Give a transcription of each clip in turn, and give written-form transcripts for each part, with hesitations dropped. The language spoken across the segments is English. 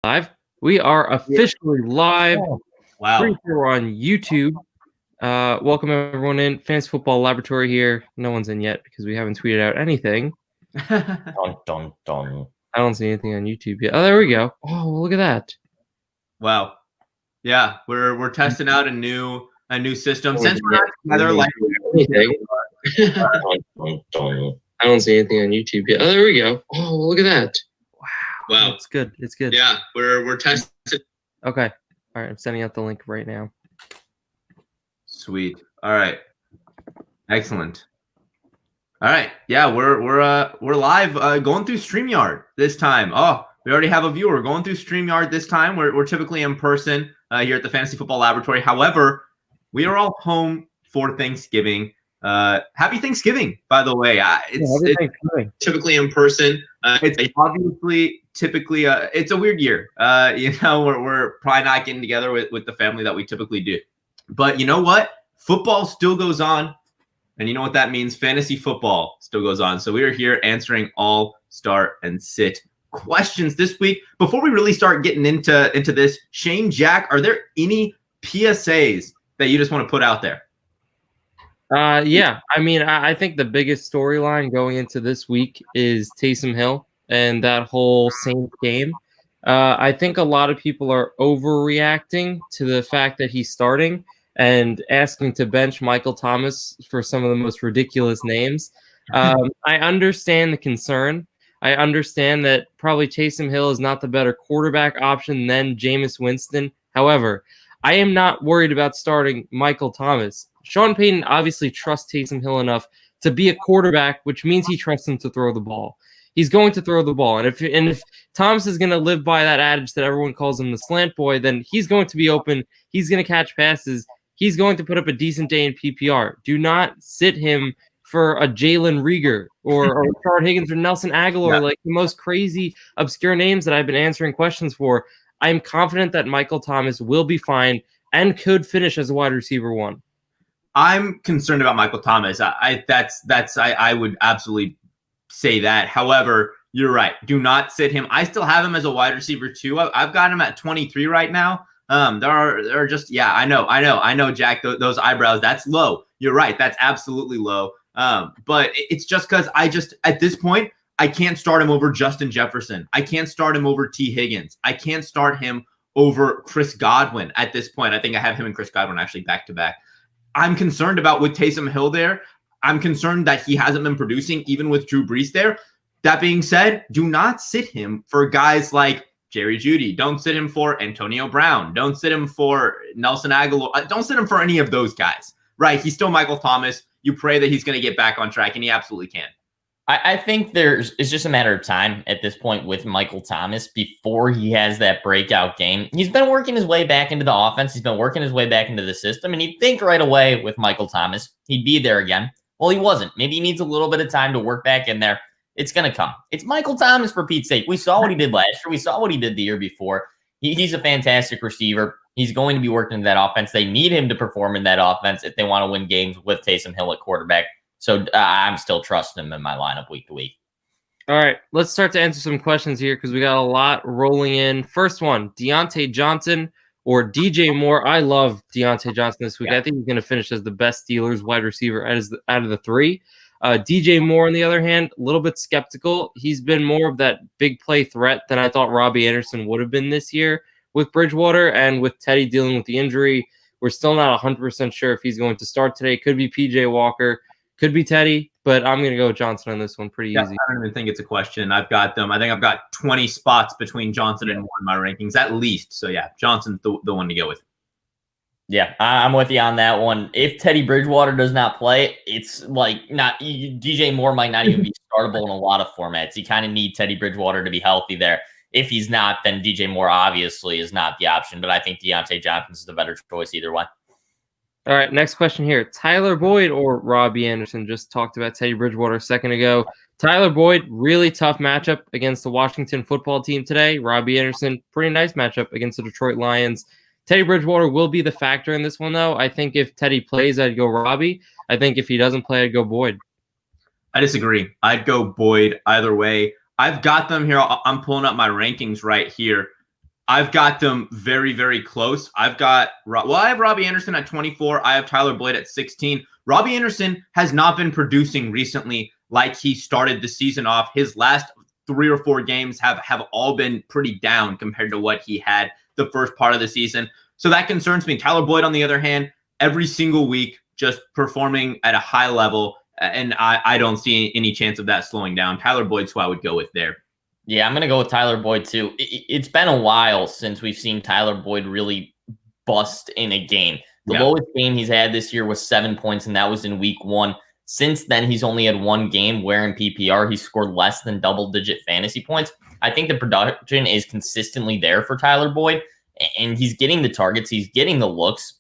Live. We are officially live. Wow. We're on YouTube. Welcome everyone in. Fantasy Football Laboratory here. No one's in yet because we haven't tweeted out anything. Dun, dun, dun. I don't see anything on YouTube yet. Oh, there we go. Oh, look at that. Wow. Yeah, we're testing out a new system. Since we're not together, like anything. Dun, dun, dun. I don't see anything on YouTube yet. Oh, there we go. Oh, look at that. Wow. It's good. It's good. Yeah, we're testing. Okay. All right. I'm sending out the link right now. Sweet. All right. Excellent. All right. Yeah, we're live. Going through StreamYard this time. Oh, we already have a viewer going through StreamYard this time. We're typically in person here at the Fantasy Football Laboratory. However, we are all home for Thanksgiving. Happy Thanksgiving, by the way. It's typically in person. It's obviously typically it's a weird year. We're probably not getting together with the family that we typically do. But you know what? Football still goes on. And you know what that means? Fantasy football still goes on. So we are here answering all start and sit questions this week. Before we really start getting into this, Shane, Jack, are there any PSAs that you just want to put out there? Yeah. I mean, I think the biggest storyline going into this week is Taysom Hill and that whole Saints game. I think a lot of people are overreacting to the fact that he's starting and asking to bench Michael Thomas for some of the most ridiculous names. I understand the concern. I understand that probably Taysom Hill is not the better quarterback option than Jameis Winston. However, I am not worried about starting Michael Thomas. Sean Payton obviously trusts Taysom Hill enough to be a quarterback, which means he trusts him to throw the ball. He's going to throw the ball. And if Thomas is going to live by that adage that everyone calls him the slant boy, then he's going to be open. He's going to catch passes. He's going to put up a decent day in PPR. Do not sit him for a Jalen Reagor or Richard Higgins or Nelson Aguilar, like the most crazy, obscure names that I've been answering questions for. I'm confident that Michael Thomas will be fine and could finish as a wide receiver one. I'm concerned about Michael Thomas. I would absolutely say that. However, you're right. Do not sit him. I still have him as a wide receiver too. I've got him at 23 right now. There are just, yeah, I know, Jack, those eyebrows, that's low. You're right. That's absolutely low. But it's just because at this point, I can't start him over Justin Jefferson. I can't start him over T. Higgins. I can't start him over Chris Godwin at this point. I think I have him and Chris Godwin actually back to back. I'm concerned about with Taysom Hill there. I'm concerned that he hasn't been producing even with Drew Brees there. That being said, do not sit him for guys like Jerry Jeudy. Don't sit him for Antonio Brown. Don't sit him for Nelson Aguilar. Don't sit him for any of those guys, right? He's still Michael Thomas. You pray that he's going to get back on track, and he absolutely can. I think it's just a matter of time at this point with Michael Thomas before he has that breakout game. He's been working his way back into the offense. He's been working his way back into the system, and you'd think right away with Michael Thomas, he'd be there again. Well, he wasn't. Maybe he needs a little bit of time to work back in there. It's going to come. It's Michael Thomas, for Pete's sake. We saw what he did last year. We saw what he did the year before. He's a fantastic receiver. He's going to be working in that offense. They need him to perform in that offense if they want to win games with Taysom Hill at quarterback. So I'm still trusting him in my lineup week to week. All right, let's start to answer some questions here because we got a lot rolling in. First one, Deontay Johnson or DJ Moore. I love Deontay Johnson this week. Yeah. I think he's going to finish as the best Steelers wide receiver out of the three. DJ Moore, on the other hand, a little bit skeptical. He's been more of that big play threat than I thought Robbie Anderson would have been this year with Bridgewater, and with Teddy dealing with the injury. We're still not 100% sure if he's going to start today. Could be PJ Walker, could be Teddy, but I'm going to go with Johnson on this one. Pretty easy. I don't even think it's a question. I've got them. I think I've got 20 spots between Johnson and Moore in my rankings at least. So yeah, Johnson's the one to go with. Yeah, I'm with you on that one. If Teddy Bridgewater does not play, it's like DJ Moore might not even be startable in a lot of formats. You kind of need Teddy Bridgewater to be healthy there. If he's not, then DJ Moore obviously is not the option, but I think Deontay Johnson is the better choice either way. All right, next question here. Tyler Boyd or Robbie Anderson? Just talked about Teddy Bridgewater a second ago. Tyler Boyd, really tough matchup against the Washington football team today. Robbie Anderson, pretty nice matchup against the Detroit Lions. Teddy Bridgewater will be the factor in this one, though. I think if Teddy plays, I'd go Robbie. I think if he doesn't play, I'd go Boyd. I disagree. I'd go Boyd either way. I've got them here. I'm pulling up my rankings right here. I've got them very, very close. I have Robbie Anderson at 24. I have Tyler Boyd at 16. Robbie Anderson has not been producing recently like he started the season off. His last 3 or 4 games have all been pretty down compared to what he had the first part of the season. So that concerns me. Tyler Boyd, on the other hand, every single week just performing at a high level, and I don't see any chance of that slowing down. Tyler Boyd's who I would go with there. Yeah, I'm going to go with Tyler Boyd too. It's been a while since we've seen Tyler Boyd really bust in a game. The lowest game he's had this year was 7 points, and that was in week 1. Since then, he's only had 1 game where in PPR he scored less than double-digit fantasy points. I think the production is consistently there for Tyler Boyd, and he's getting the targets. He's getting the looks.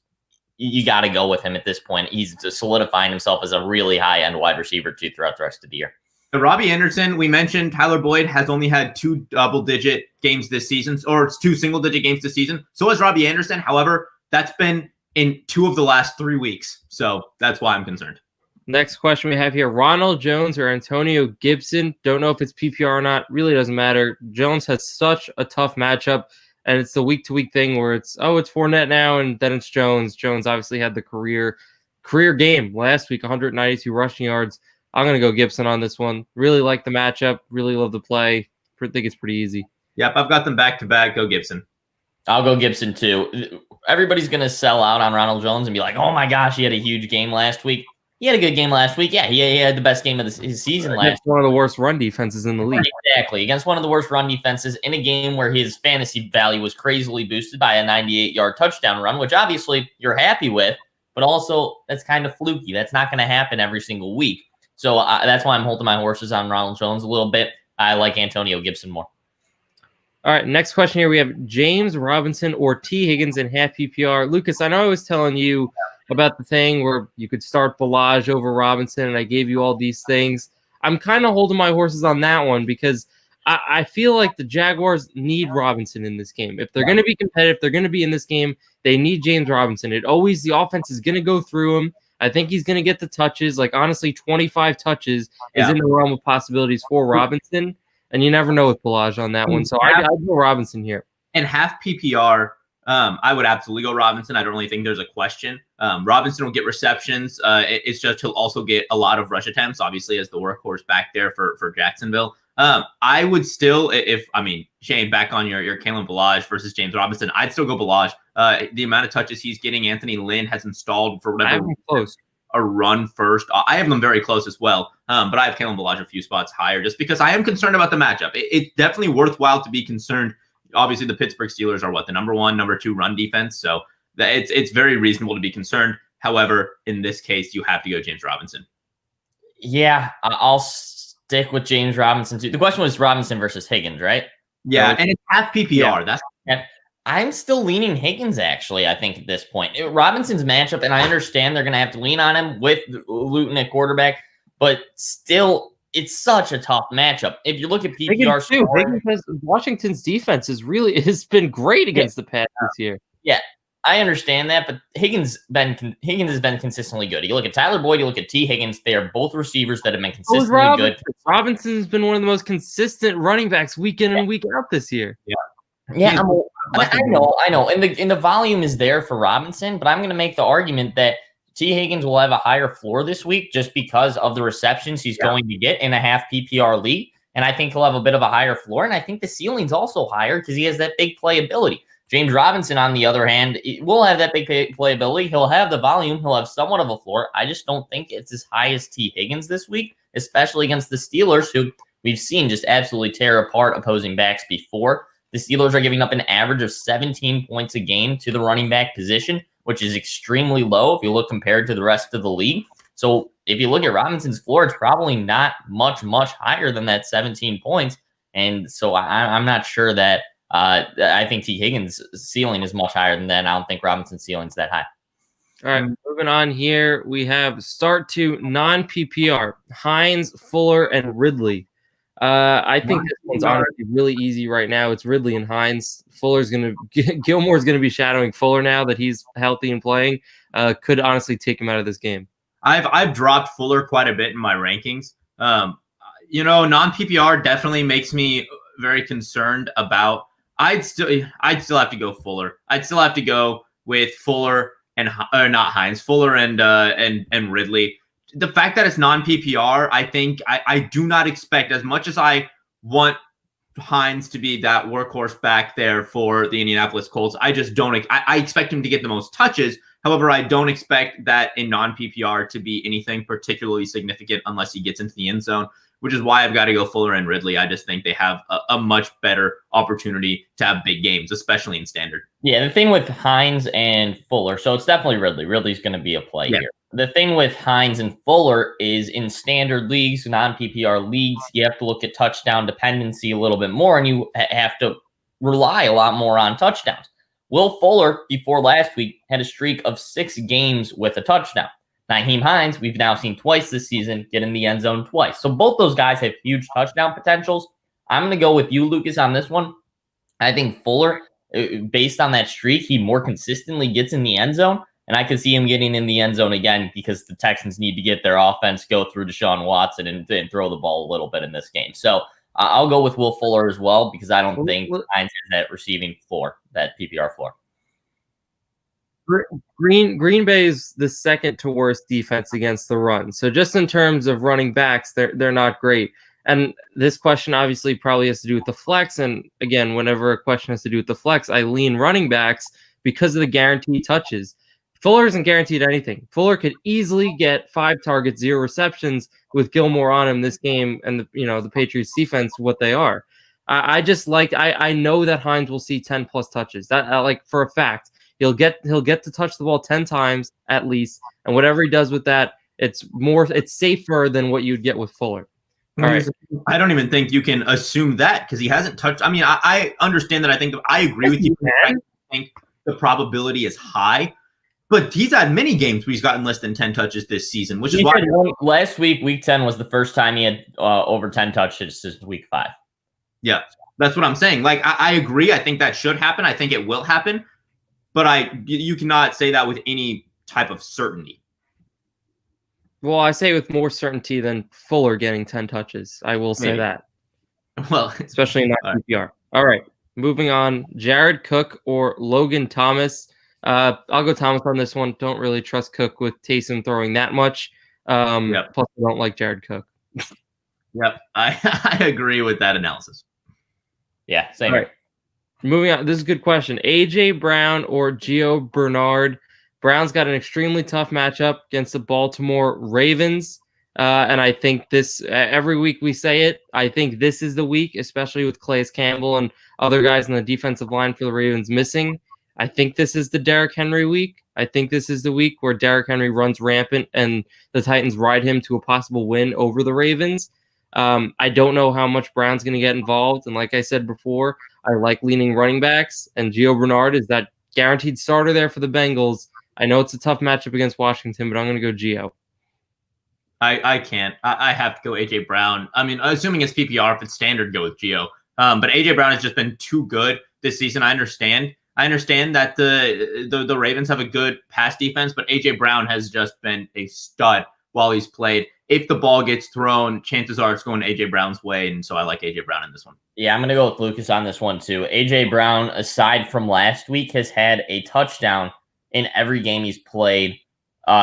You got to go with him at this point. He's solidifying himself as a really high-end wide receiver too throughout the rest of the year. Robbie Anderson, we mentioned Tyler Boyd has only had 2 double-digit games this season, or it's 2 single-digit games this season. So has Robbie Anderson. However, that's been in 2 of the last 3 weeks. So that's why I'm concerned. Next question we have here, Ronald Jones or Antonio Gibson. Don't know if it's PPR or not. Really doesn't matter. Jones has such a tough matchup, and it's the week-to-week thing where it's Fournette now, and then it's Jones. Jones obviously had the career game last week, 192 rushing yards. I'm going to go Gibson on this one. Really like the matchup. Really love the play. I think it's pretty easy. Yep, I've got them back-to-back. Go Gibson. I'll go Gibson too. Everybody's going to sell out on Ronald Jones and be like, oh my gosh, he had a huge game last week. He had a good game last week. Yeah, he had the best game of his season last week. One of the worst run defenses in the league. Exactly. Against one of the worst run defenses in a game where his fantasy value was crazily boosted by a 98-yard touchdown run, which obviously you're happy with, but also that's kind of fluky. That's not going to happen every single week. So that's why I'm holding my horses on Ronald Jones a little bit. I like Antonio Gibson more. All right, next question here. We have James Robinson or T. Higgins in half PPR. Lucas, I know I was telling you about the thing where you could start Ballage over Robinson, and I gave you all these things. I'm kind of holding my horses on that one because I feel like the Jaguars need Robinson in this game. If they're going to be competitive, they're going to be in this game, they need James Robinson. The offense is going to go through him. I think he's going to get the touches. Like, honestly, 25 touches is in the realm of possibilities for Robinson, and you never know with Ballage on that one. So I'd go Robinson here. And half PPR, I would absolutely go Robinson. I don't really think there's a question. Robinson will get receptions. It's just he'll also get a lot of rush attempts, obviously, as the workhorse back there for Jacksonville. I would still, Shane, back on your Kalen Ballage versus James Robinson, I'd still go Ballage. The amount of touches he's getting, Anthony Lynn has installed for whatever a run first. I have them very close as well, but I have Kalen Ballage a few spots higher just because I am concerned about the matchup. It's definitely worthwhile to be concerned. Obviously, the Pittsburgh Steelers are the number 1, number 2 run defense, so it's very reasonable to be concerned. However, in this case, you have to go James Robinson. Yeah, I'll stick with James Robinson too. The question was Robinson versus Higgins, right? Yeah, and it's half PPR. Yeah. I'm still leaning Higgins, actually, I think, at this point. Robinson's matchup, and I understand they're going to have to lean on him with Luton at quarterback, but still, it's such a tough matchup. If you look at PPR Higgins, Washington's defense has been great against the pass this year. Yeah, I understand that, but Higgins has been consistently good. You look at Tyler Boyd, you look at T. Higgins, they are both receivers that have been consistently good. Robinson's been one of the most consistent running backs week in and week out this year. Yeah, I know. And the volume is there for Robinson, but I'm going to make the argument that T. Higgins will have a higher floor this week just because of the receptions he's going to get in a half PPR league. And I think he'll have a bit of a higher floor. And I think the ceiling's also higher because he has that big playability. James Robinson, on the other hand, will have that big playability. He'll have the volume. He'll have somewhat of a floor. I just don't think it's as high as T. Higgins this week, especially against the Steelers, who we've seen just absolutely tear apart opposing backs before. The Steelers are giving up an average of 17 points a game to the running back position, which is extremely low if you look compared to the rest of the league. So if you look at Robinson's floor, it's probably not much higher than that 17 points. And so I'm not sure that I think T. Higgins' ceiling is much higher than that. And I don't think Robinson's ceiling is that high. All right, moving on here. We have start to non-PPR, Hines, Fuller, and Ridley. I think this one's honestly really easy right now. It's Ridley and Hines. Gilmore's going to be shadowing Fuller now that he's healthy and playing. Could honestly take him out of this game. I've dropped Fuller quite a bit in my rankings. Non-PPR definitely makes me very concerned about I'd still have to go Fuller. I'd still have to go with Fuller and not Hines, Fuller and Ridley. The fact that it's non-PPR, I think I do not expect, as much as I want Hines to be that workhorse back there for the Indianapolis Colts, I just don't. I expect him to get the most touches. However, I don't expect that in non-PPR to be anything particularly significant unless he gets into the end zone, which is why I've got to go Fuller and Ridley. I just think they have a much better opportunity to have big games, especially in standard. Yeah, the thing with Hines and Fuller, so it's definitely Ridley. Ridley's going to be a play here. The thing with Hines and Fuller is in standard leagues, non-PPR leagues, you have to look at touchdown dependency a little bit more, and you have to rely a lot more on touchdowns. Will Fuller, before last week, had a streak of 6 games with a touchdown. Nyheim Hines, we've now seen twice this season get in the end zone twice. So both those guys have huge touchdown potentials. I'm going to go with you, Lucas, on this one. I think Fuller, based on that streak, he more consistently gets in the end zone. And I could see him getting in the end zone again because the Texans need to get their offense, go through Deshaun Watson, and throw the ball a little bit in this game. So I'll go with Will Fuller as well because I don't think Hines has that receiving floor, that PPR floor. Green Bay is the second to worst defense against the run. So just in terms of running backs, they're not great. And this question obviously probably has to do with the flex. And again, whenever a question has to do with the flex, I lean running backs because of the guaranteed touches. Fuller isn't guaranteed anything. Fuller could easily get 5 targets, 0 receptions with Gilmore on him this game, and the Patriots defense, what they are. I know that Hines will see 10 plus touches. That like for a fact. He'll get to touch the ball 10 times at least, and whatever he does with that, it's safer than what you'd get with Fuller. All right. I don't even think you can assume that because he hasn't touched. I mean, I understand that. I agree with you. I think the probability is high, but he's had many games where he's gotten less than 10 touches this season, which is why last week, week 10 was the first time he had over 10 touches since week 5. Yeah, that's what I'm saying. Like, I agree. I think that should happen. I think it will happen. But you cannot say that with any type of certainty. Well, I say with more certainty than Fuller getting 10 touches. I will say that. Well, especially in that PPR. All right, moving on. Jared Cook or Logan Thomas. I'll go Thomas on this one. Don't really trust Cook with Taysom throwing that much. Plus, I don't like Jared Cook. Yep, I agree with that analysis. Yeah, same. All right. Moving on, this is a good question. A.J. Brown or Gio Bernard? Brown's got an extremely tough matchup against the Baltimore Ravens. And I think this, every week we say it, I think this is the week, especially with Calais Campbell and other guys in the defensive line for the Ravens missing. I think this is the Derrick Henry week. I think this is the week where Derrick Henry runs rampant and the Titans ride him to a possible win over the Ravens. I don't know how much Brown's going to get involved. And like I said before, I like leaning running backs, and Gio Bernard is that guaranteed starter there for the Bengals. I know it's a tough matchup against Washington, but I'm going to go Gio. I can't. I have to go A.J. Brown. I mean, assuming it's PPR, if it's standard, go with Gio. But A.J. Brown has just been too good this season. I understand that the Ravens have a good pass defense, but A.J. Brown has just been a stud while he's played. If the ball gets thrown, chances are it's going A.J. Brown's way, and so I like A.J. Brown in this one. Yeah, I'm going to go with Lucas on this one, too. A.J. Brown, aside from last week, has had a touchdown in every game he's played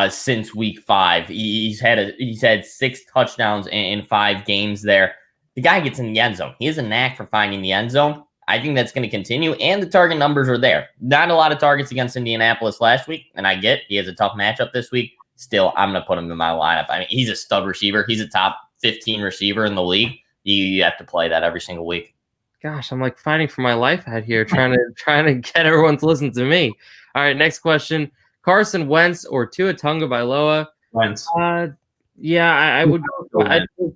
since week 5. He's had 6 touchdowns in 5 games there. The guy gets in the end zone. He has a knack for finding the end zone. I think that's going to continue, and the target numbers are there. Not a lot of targets against Indianapolis last week, and I get he has a tough matchup this week. Still, I'm going to put him in my lineup. I mean, he's a stud receiver. He's a top 15 receiver in the league. You have to play that every single week. Gosh, I'm like fighting for my life out here, trying to get everyone to listen to me. All right, next question: Carson Wentz or Tua Tagovailoa? Wentz. Yeah, I would.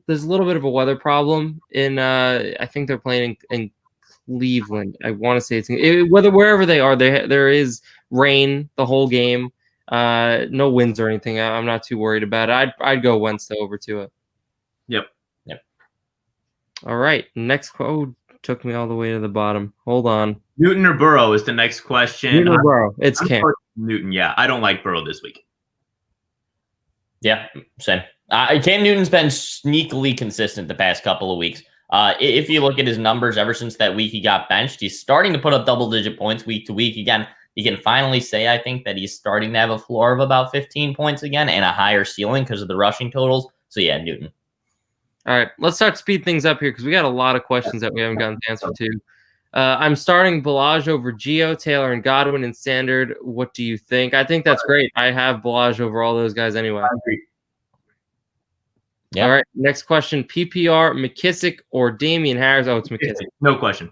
There's a little bit of a weather problem in. I think they're playing in Cleveland. I want to say it's wherever they are. There is rain the whole game. No winds or anything. I'm not too worried about it. I'd go Wentz though over Tua. Yep. All right. Next quote took me all the way to the bottom. Hold on. Newton or Burrow is the next question. Newton or Burrow. It's Cam. Newton. Yeah, I don't like Burrow this week. Yeah, same. Cam Newton's been sneakily consistent the past couple of weeks. If you look at his numbers ever since that week he got benched, he's starting to put up double-digit points week to week. Again, you can finally say, I think, that he's starting to have a floor of about 15 points again and a higher ceiling because of the rushing totals. So, yeah, Newton. All right, let's start to speed things up here because we got a lot of questions that we haven't gotten the answer to. I'm starting Balaj over Gio, Taylor, and Godwin in standard. What do you think? I think that's great. I have Balaj over all those guys anyway. Yeah. All right, next question. PPR, McKissick or Damian Harris? Oh, it's McKissick. No question.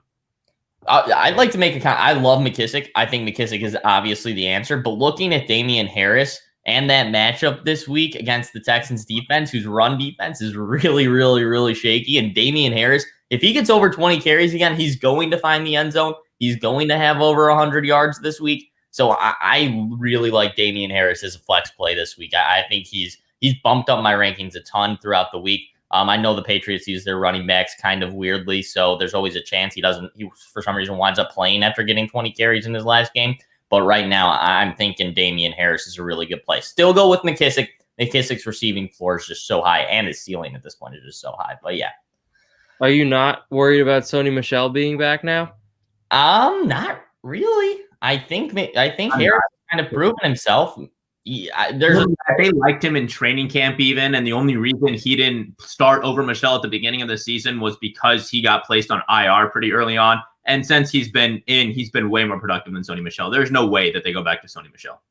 I'd like to make a comment. I love McKissick. I think McKissick is obviously the answer. But looking at Damian Harris and that matchup this week against the Texans defense, whose run defense is really, really, really shaky, and Damian Harris, if he gets over 20 carries again, he's going to find the end zone. He's going to have over 100 yards this week. So I really like Damian Harris as a flex play this week. I think he's bumped up my rankings a ton throughout the week. I know the Patriots use their running backs kind of weirdly, so there's always a chance he for some reason winds up playing after getting 20 carries in his last game. But right now, I'm thinking Damian Harris is a really good play. Still go with McKissick. McKissick's receiving floor is just so high, and his ceiling at this point is just so high. But yeah. Are you not worried about Sony Michel being back now? Not really. I think Harris kind of proven himself. They liked him in training camp even, and the only reason he didn't start over Michel at the beginning of the season was because he got placed on IR pretty early on. And since he's been way more productive than Sony Michel. There's no way that they go back to Sony Michel.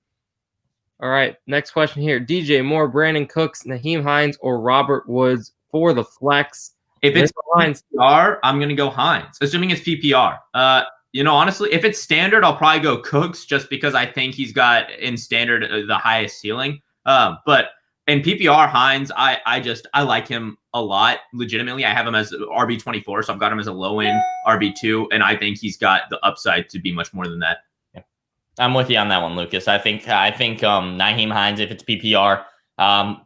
All right, next question here. DJ Moore, Brandon Cooks, Naheem Hines, or Robert Woods for the flex? If it's PPR, I'm going to go Hines, assuming it's PPR. Honestly, if it's standard, I'll probably go Cooks just because I think he's got in standard the highest ceiling. But in PPR, Hines, I like him a lot. Legitimately, I have him as RB24, so I've got him as a low end RB2, and I think he's got the upside to be much more than that. Yeah. I'm with you on that one, Lucas. I think Naheem Hines, if it's PPR,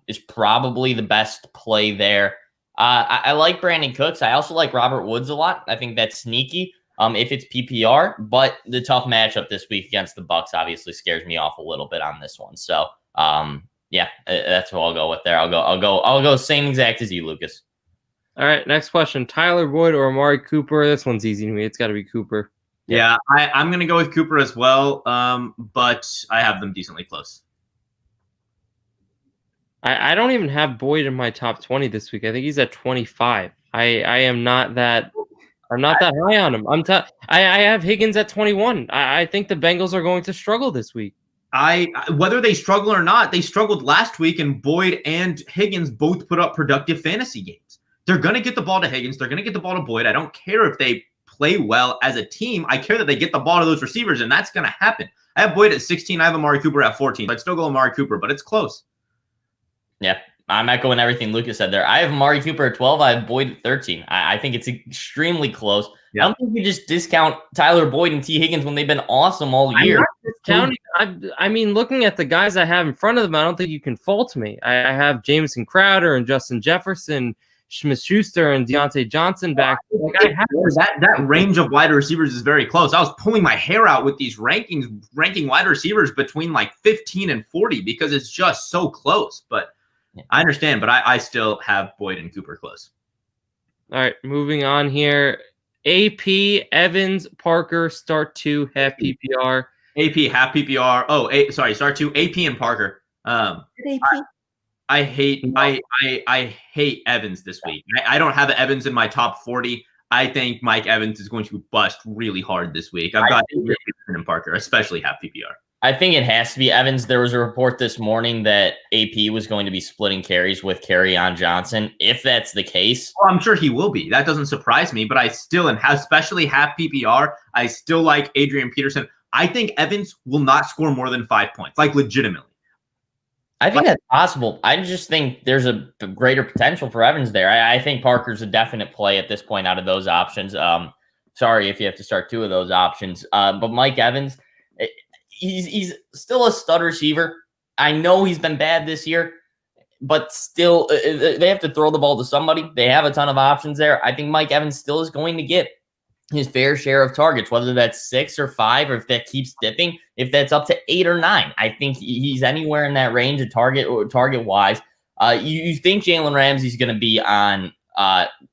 is probably the best play there. I like Brandon Cooks. I also like Robert Woods a lot. I think that's sneaky. If it's PPR, but the tough matchup this week against the Bucs obviously scares me off a little bit on this one. So, yeah, that's what I'll go with there. I'll go same exact as you, Lucas. All right, next question: Tyler Boyd or Amari Cooper? This one's easy to me. It's got to be Cooper. Yeah, I'm going to go with Cooper as well, but I have them decently close. I don't even have Boyd in my top 20 this week. I think he's at 25. I am not that. I'm not that high on him. I have Higgins at 21. I think the Bengals are going to struggle this week. Whether they struggle or not, they struggled last week, and Boyd and Higgins both put up productive fantasy games. They're going to get the ball to Higgins. They're going to get the ball to Boyd. I don't care if they play well as a team. I care that they get the ball to those receivers, and that's going to happen. I have Boyd at 16. I have Amari Cooper at 14. I'd still go Amari Cooper, but it's close. Yeah, I'm echoing everything Lucas said there. I have Amari Cooper at 12. I have Boyd at 13. I think it's extremely close. Yeah. I don't think you just discount Tyler Boyd and T. Higgins when they've been awesome all year. I'm not discounting. I mean, looking at the guys I have in front of them, I don't think you can fault me. I have Jamison Crowder and Justin Jefferson, Smith-Schuster and Deontay Johnson back. That range of wide receivers is very close. I was pulling my hair out with these ranking wide receivers between like 15 and 40 because it's just so close. But I understand, but I still have Boyd and Cooper close. All right, moving on here. AP, Evans, Parker, start 2, half PPR. AP, half PPR. Start 2, AP and Parker. AP? I hate Evans this week. I don't have Evans in my top 40. I think Mike Evans is going to bust really hard this week. I've got Anderson and Parker, especially half PPR. I think it has to be Evans. There was a report this morning that AP was going to be splitting carries with Kerryon Johnson. If that's the case, well, I'm sure he will be. That doesn't surprise me, but I still, and especially half PPR, I still like Adrian Peterson. I think Evans will not score more than 5 points, like legitimately. I think that's possible. I just think there's a greater potential for Evans there. I think Parker's a definite play at this point out of those options. Sorry if you have to start 2 of those options. But Mike Evans, he's still a stud receiver. I know he's been bad this year, but still, they have to throw the ball to somebody. They have a ton of options there. I think Mike Evans still is going to get his fair share of targets, whether that's 6 or 5, or if that keeps dipping, if that's up to 8 or 9. I think he's anywhere in that range of target wise. You think Jalen Ramsey's going to be on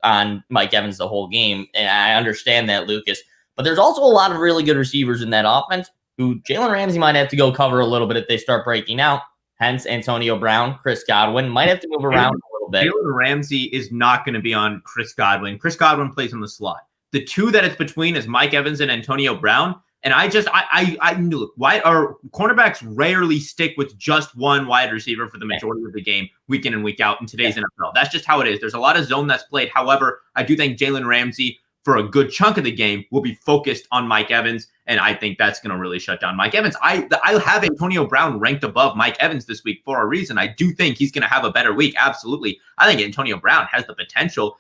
on Mike Evans the whole game. And I understand that, Lucas. But there's also a lot of really good receivers in that offense who Jalen Ramsey might have to go cover a little bit if they start breaking out. Hence, Antonio Brown, Chris Godwin might have to move around a little bit. Jalen Ramsey is not going to be on Chris Godwin. Chris Godwin plays in the slot. The two that it's between is Mike Evans and Antonio Brown. And I knew why our cornerbacks rarely stick with just one wide receiver for the majority of the game, week in and week out in today's NFL. That's just how it is. There's a lot of zone that's played. However, I do think Jalen Ramsey, for a good chunk of the game, will be focused on Mike Evans, and I think that's going to really shut down Mike Evans. I have Antonio Brown ranked above Mike Evans this week for a reason. I do think he's going to have a better week. Absolutely. I think Antonio Brown has the potential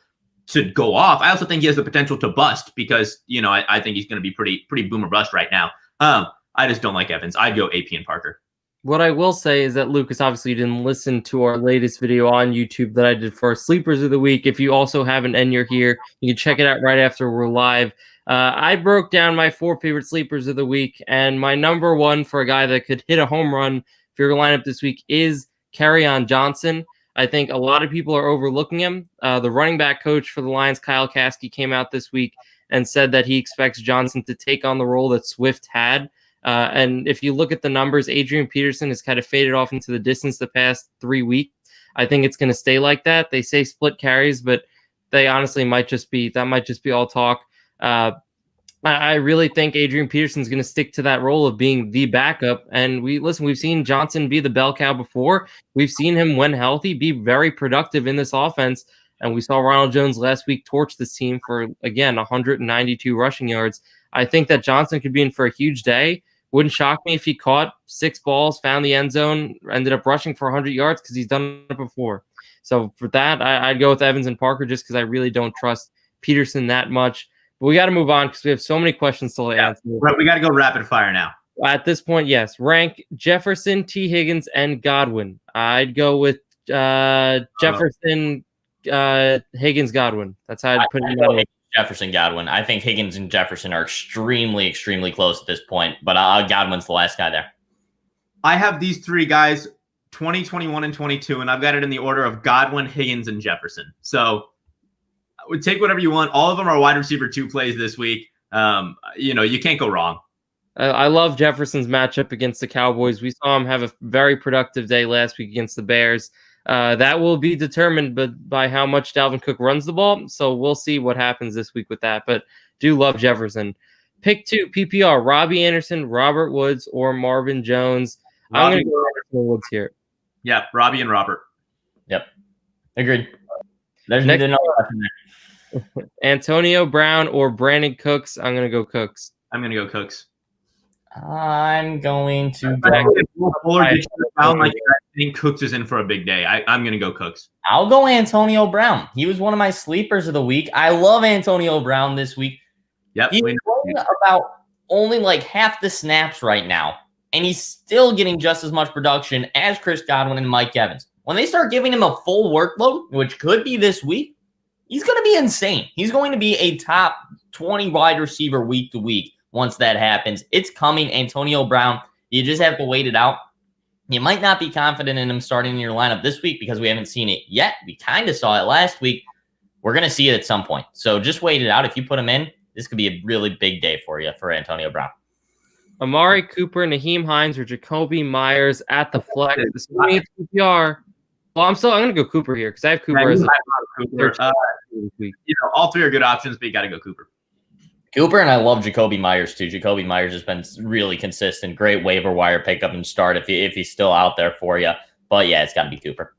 to go off. I also think he has the potential to bust because, I think he's going to be pretty boom or bust right now. I just don't like Evans. I'd go AP and Parker. What I will say is that, Lucas, obviously you didn't listen to our latest video on YouTube that I did for our Sleepers of the Week. If you also haven't and you're here, you can check it out right after we're live. I broke down my 4 favorite Sleepers of the Week, and my number one for a guy that could hit a home run for your lineup this week is Kerryon Johnson. I think a lot of people are overlooking him. The running back coach for the Lions, Kyle Kasky, came out this week and said that he expects Johnson to take on the role that Swift had. And if you look at the numbers, Adrian Peterson has kind of faded off into the distance the past 3 weeks. I think it's going to stay like that. They say split carries, but they honestly might just be all talk. I really think Adrian Peterson's going to stick to that role of being the backup. And we've seen Johnson be the bell cow before. We've seen him, when healthy, be very productive in this offense. And we saw Ronald Jones last week torch this team for, again, 192 rushing yards. I think that Johnson could be in for a huge day. Wouldn't shock me if he caught 6 balls, found the end zone, ended up rushing for 100 yards because he's done it before. So for that, I'd go with Evans and Parker just because I really don't trust Peterson that much. But we got to move on because we have so many questions to answer. Right, we got to go rapid fire now. At this point, yes. Rank Jefferson, T. Higgins, and Godwin. I'd go with Jefferson, Higgins, Godwin. That's how I'd put it. Jefferson, Godwin. I think Higgins and Jefferson are extremely, extremely close at this point, but Godwin's the last guy there. I have these 3 guys, 20, 21, and 22, and I've got it in the order of Godwin, Higgins, and Jefferson. So I would take whatever you want. All of them are wide receiver 2 plays this week. You can't go wrong. I love Jefferson's matchup against the Cowboys. We saw him have a very productive day last week against the Bears. That will be determined by how much Dalvin Cook runs the ball. So we'll see what happens this week with that. But do love Jefferson. Pick 2, PPR, Robbie Anderson, Robert Woods, or Marvin Jones. I'm going to go Anderson Woods here. Yeah, Robbie and Robert. Yep. Agreed. There's another there. Antonio Brown or Brandon Cooks. I'm going to go Cooks. I'm going to go Cooks. I'm going to go. I think Cooks is in for a big day. I'm going to go Cooks. I'll go Antonio Brown. He was one of my sleepers of the week. I love Antonio Brown this week. Yep. He's playing about only like half the snaps right now, and he's still getting just as much production as Chris Godwin and Mike Evans. When they start giving him a full workload, which could be this week, he's going to be insane. He's going to be a top 20 wide receiver week to week. Once that happens, it's coming. Antonio Brown, you just have to wait it out. You might not be confident in him starting in your lineup this week because we haven't seen it yet. We kind of saw it last week. We're going to see it at some point. So just wait it out. If you put him in, this could be a really big day for you for Antonio Brown. Amari Cooper, Naheem Hines, or Jacoby Myers at the flex. PPR. Well, I'm going to go Cooper here because I have Cooper as Cooper. All 3 are good options, but you got to go Cooper. Cooper, and I love Jacoby Myers too. Jacoby Myers has been really consistent. Great waiver wire pickup and start if he's still out there for you. But yeah, it's got to be Cooper.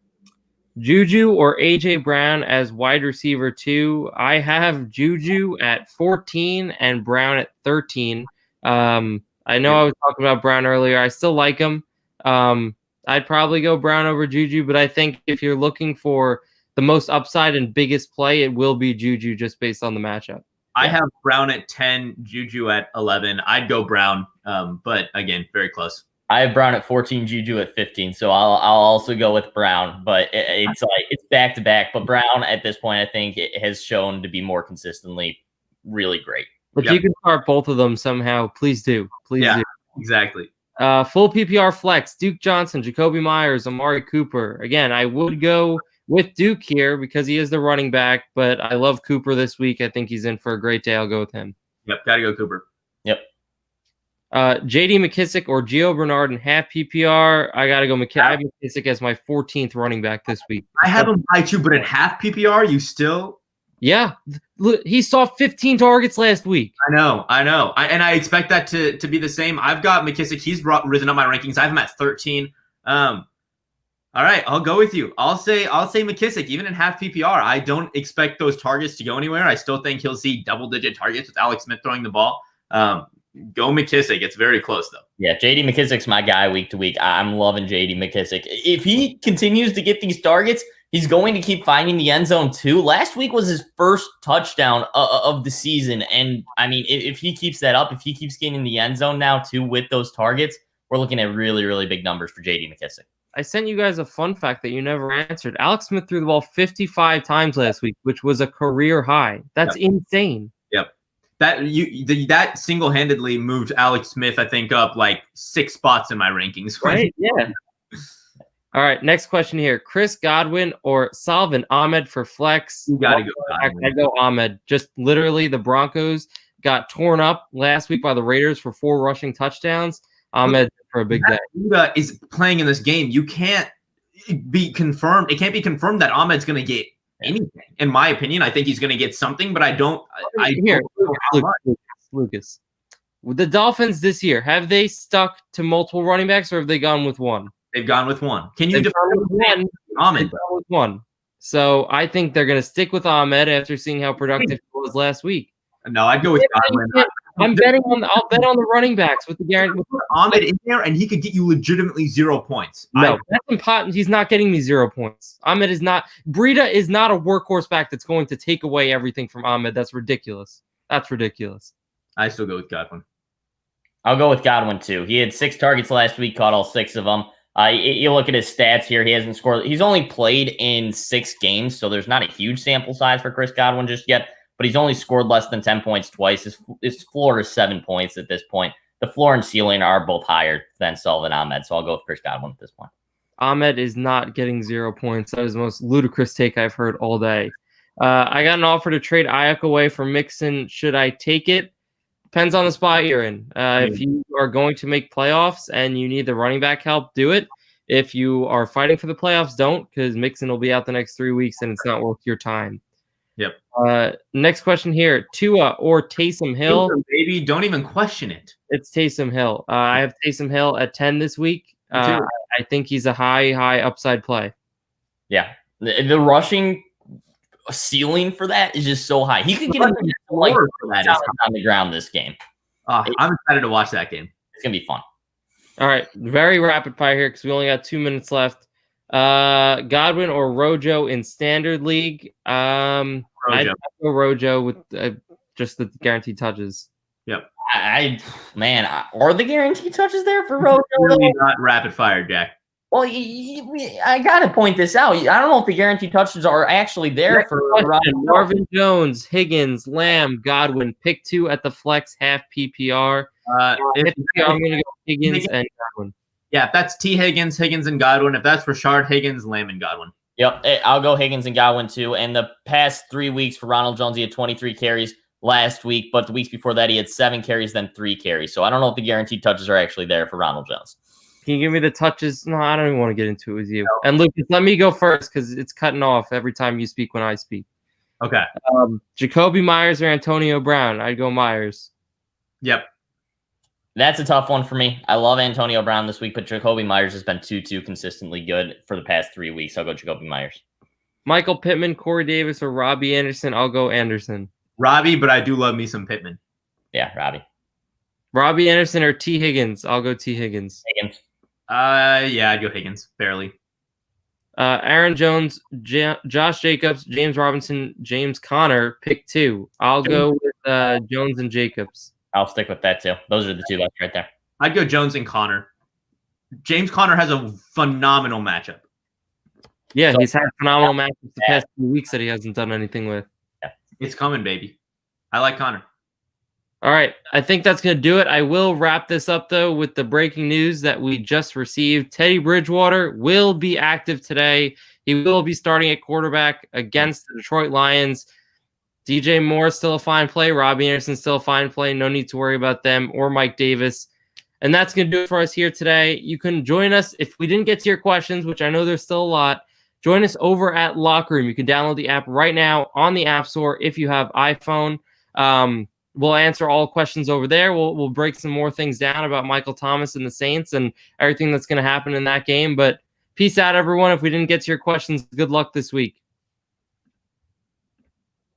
Juju or AJ Brown as wide receiver 2. I have Juju at 14 and Brown at 13. I know I was talking about Brown earlier. I still like him. I'd probably go Brown over Juju, but I think if you're looking for the most upside and biggest play, it will be Juju just based on the matchup. I have Brown at 10, Juju at 11. I'd go Brown, but again, very close. I have Brown at 14, Juju at 15, so I'll also go with Brown. But it's back to back. But Brown at this point, I think it has shown to be more consistently really great. But you can start both of them somehow. Please do. Please do. Exactly. Full PPR flex: Duke Johnson, Jacoby Myers, Amari Cooper. Again, I would go with Duke here because he is the running back, but I love Cooper this week. I think he's in for a great day. I'll go with him. Yep, gotta go Cooper. Yep. J.D. McKissick or Gio Bernard in half PPR. I got to go McKissick. I have McKissick as my 14th running back this week. I have him high too, but in half PPR, you still? Yeah. Look, he saw 15 targets last week. I know. And I expect that to be the same. I've got McKissick. He's risen up my rankings. I have him at 13. All right, I'll go with you. I'll say McKissick, even in half PPR. I don't expect those targets to go anywhere. I still think he'll see double-digit targets with Alex Smith throwing the ball. Go McKissick. It's very close, though. Yeah, J.D. McKissick's my guy week to week. I'm loving J.D. McKissick. If he continues to get these targets, he's going to keep finding the end zone, too. Last week was his first touchdown of the season. And, I mean, if he keeps that up, if he keeps getting in the end zone now, too, with those targets, we're looking at really, really big numbers for J.D. McKissick. I sent you guys a fun fact that you never answered. Alex Smith threw the ball 55 times last week, which was a career high. That's insane. Yep. That single-handedly moved Alex Smith, I think, up like 6 spots in my rankings. Right? Yeah. All right. Next question here: Chris Godwin or Salvin Ahmed for flex? You gotta go Godwin. I go Ahmed. Just literally, the Broncos got torn up last week by the Raiders for 4 rushing touchdowns. Ahmed for a big day. Buddha is playing in this game. You can't be confirmed. It can't be confirmed that Ahmed's going to get anything. In my opinion, I think he's going to get something, but I don't. Lucas. The Dolphins this year, have they stuck to multiple running backs or have they gone with one? They've gone with one. Can you define Ahmed? With one. So I think they're going to stick with Ahmed after seeing how productive he was last week. No, I'd go with Godwin. I'll bet on the running backs with the guarantee. Put Ahmed in there, and he could get you legitimately 0 points. No, that's important. He's not getting me 0 points. Ahmed is not. Breida is not a workhorse back that's going to take away everything from Ahmed. That's ridiculous. That's ridiculous. I still go with Godwin. I'll go with Godwin too. He had 6 targets last week, caught all 6 of them. You look at his stats here. He hasn't scored. He's only played in 6 games, so there's not a huge sample size for Chris Godwin just yet. But he's only scored less than 10 points twice. His floor is 7 points at this point. The floor and ceiling are both higher than Salvin Ahmed, so I'll go with Chris Godwin at this point. Ahmed is not getting 0 points. That is the most ludicrous take I've heard all day. I got an offer to trade Ayuk away for Mixon. Should I take it? Depends on the spot you're in. If you are going to make playoffs and you need the running back help, do it. If you are fighting for the playoffs, don't, because Mixon will be out the next 3 weeks and it's not worth your time. Yep. Next question here: Tua or Taysom Hill? Baby, don't even question it. It's Taysom Hill. I have Taysom Hill at 10 this week. I think he's a high upside play. Yeah, the rushing ceiling for that is just so high. He could get like for that on the ground this game. I'm excited to watch that game. It's gonna be fun. All right, very rapid fire here because we only got 2 minutes left. Godwin or Rojo in standard league? I'd go Rojo with just the guaranteed touches. Yep. Are the guaranteed touches there for Rojo? Really not rapid fire, Jack. Well, I got to point this out. I don't know if the guaranteed touches are actually there for Marvin Jones, Higgins, Lamb, Godwin. Pick 2 at the flex half PPR. I'm going to go Higgins and Godwin. Yeah, if that's T. Higgins, and Godwin. If that's Rashard Higgins, Lamb, and Godwin. Yep, I'll go Higgins and Godwin too. And the past 3 weeks for Ronald Jones, he had 23 carries last week, but the weeks before that, he had 7 carries, then 3 carries. So I don't know if the guaranteed touches are actually there for Ronald Jones. Can you give me the touches? No, I don't even want to get into it with you. No. And Lucas, let me go first because it's cutting off every time you speak when I speak. Okay. Jacoby Myers or Antonio Brown? I'd go Myers. Yep. That's a tough one for me. I love Antonio Brown this week, but Jacoby Myers has been too consistently good for the past 3 weeks. I'll go Jacoby Myers. Michael Pittman, Corey Davis, or Robbie Anderson? I'll go Anderson. Robbie, but I do love me some Pittman. Yeah, Robbie. Robbie Anderson or T. Higgins? I'll go T. Higgins. Higgins. Yeah, I'd go Higgins, barely. Aaron Jones, Josh Jacobs, James Robinson, James Conner, pick 2. I'll go with Jones and Jacobs. I'll stick with that too. Those are the 2 left right there. I'd go Jones and Conner. James Conner has a phenomenal matchup. Yeah, he's had phenomenal matchups the past few weeks that he hasn't done anything with. Yeah. It's coming, baby. I like Conner. All right, I think that's going to do it. I will wrap this up, though, with the breaking news that we just received. Teddy Bridgewater will be active today. He will be starting at quarterback against the Detroit Lions. DJ Moore still a fine play. Robbie Anderson still a fine play. No need to worry about them or Mike Davis. And that's going to do it for us here today. You can join us if we didn't get to your questions, which I know there's still a lot. Join us over at Locker Room. You can download the app right now on the App Store if you have iPhone. We'll answer all questions over there. We'll break some more things down about Michael Thomas and the Saints and everything that's going to happen in that game. But peace out, everyone. If we didn't get to your questions, good luck this week.